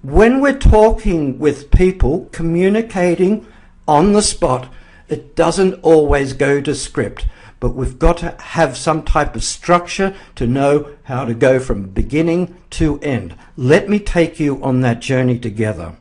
When we're talking with people, communicating on the spot, it doesn't always go to script, but we've got to have some type of structure to know how to go from beginning to end. Let me take you on that journey together.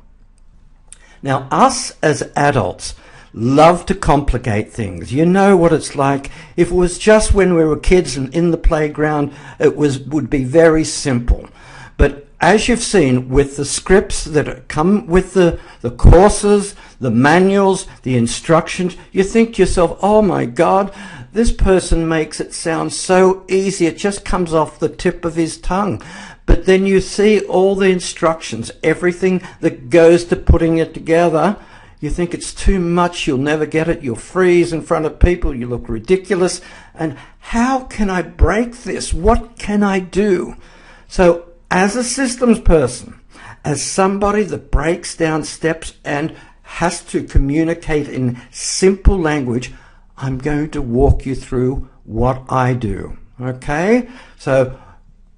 Now, us as adults love to complicate things. You know what it's like. If it was just when we were kids and in the playground, it would be very simple. But as you've seen with the scripts that come with the courses, the manuals, the instructions, you think to yourself, oh my God, this person makes it sound so easy. It just comes off the tip of his tongue. But then you see all the instructions, everything that goes to putting it together. You think it's too much, you'll never get it, you'll freeze in front of people, you look ridiculous. And how can I break this? What can I do? So as a systems person, as somebody that breaks down steps and has to communicate in simple language, I'm going to walk you through what I do. Okay? So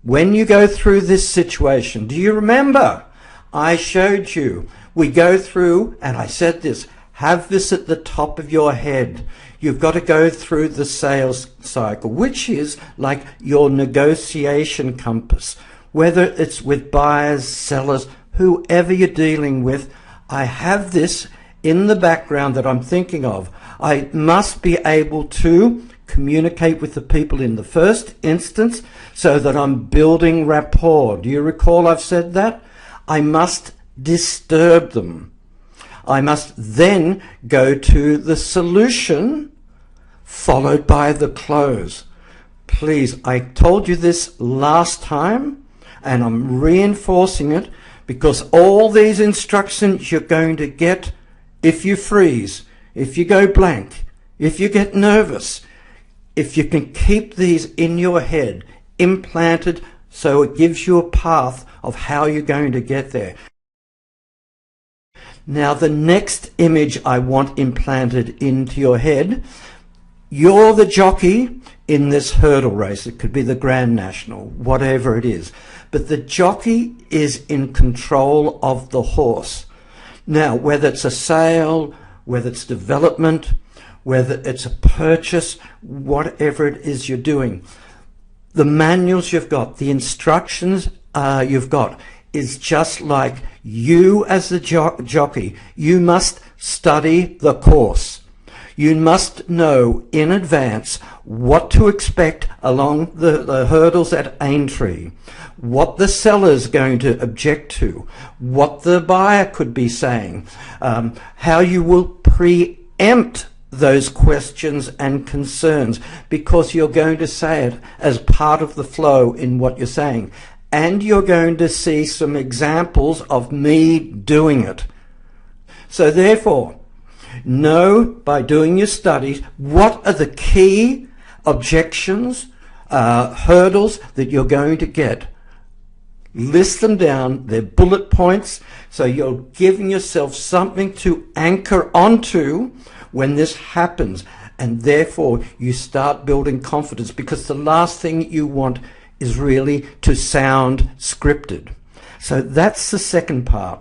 when you go through this situation, do you remember I showed you, we go through, and I said this, have this at the top of your head. You've got to go through the sales cycle, which is like your negotiation compass. Whether it's with buyers, sellers, whoever you're dealing with, I have this in the background that I'm thinking of. I must be able to communicate with the people in the first instance so that I'm building rapport. Do you recall I've said that? I must disturb them. I must then go to the solution followed by the close. Please, I told you this last time and I'm reinforcing it because all these instructions you're going to get if you freeze, if you go blank, if you get nervous, if you can keep these in your head, implanted, so it gives you a path of how you're going to get there. Now, the next image I want implanted into your head, you're the jockey in this hurdle race. It could be the Grand National, whatever it is. But the jockey is in control of the horse. Now, whether it's a sale, whether it's development, whether it's a purchase, whatever it is you're doing, the manuals you've got, the instructions you've got, is just like you as the jockey. You must study the course. You must know in advance what to expect along the hurdles at Aintree, what the seller's going to object to, what the buyer could be saying, how you will preempt those questions and concerns, because you're going to say it as part of the flow in what you're saying. And you're going to see some examples of me doing it. So therefore, know by doing your studies what are the key objections, hurdles that you're going to get. List them down, they're bullet points, so you're giving yourself something to anchor onto when this happens, and therefore you start building confidence, because the last thing you want is really to sound scripted. So that's the second part.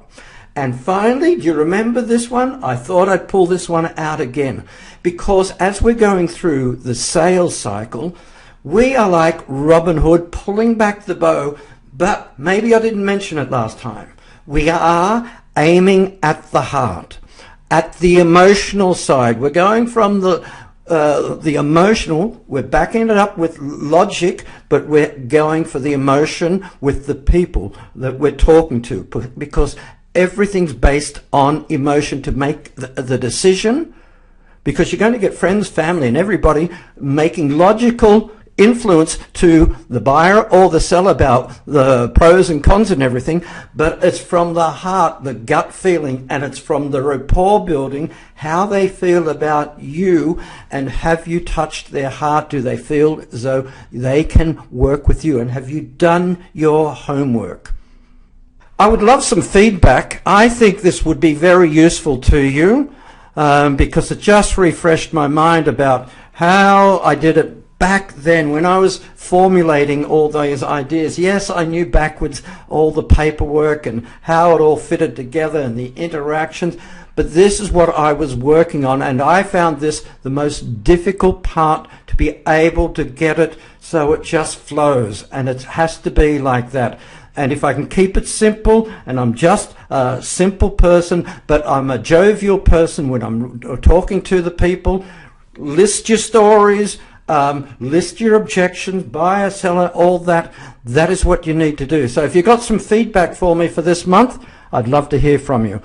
And finally, do you remember this one? I thought I'd pull this one out again, because as we're going through the sales cycle, we are like Robin Hood pulling back the bow, but maybe I didn't mention it last time. We are aiming at the heart, at the emotional side. We're going from the emotional, we're backing it up with logic, but we're going for the emotion with the people that we're talking to, because everything's based on emotion to make the decision, because you're going to get friends, family, and everybody making logical influence to the buyer or the seller about the pros and cons and everything, but it's from the heart, the gut feeling, and it's from the rapport building, how they feel about you, and have you touched their heart? Do they feel as though they can work with you? And have you done your homework? I would love some feedback. I think this would be very useful to you, because it just refreshed my mind about how I did it back then, when I was formulating all those ideas, yes, I knew backwards all the paperwork and how it all fitted together and the interactions, but this is what I was working on, and I found this the most difficult part, to be able to get it so it just flows, and it has to be like that. And if I can keep it simple, and I'm just a simple person, but I'm a jovial person when I'm talking to the people, list your stories, list your objections, buyer, seller, all that. That is what you need to do. So if you've got some feedback for me for this month, I'd love to hear from you.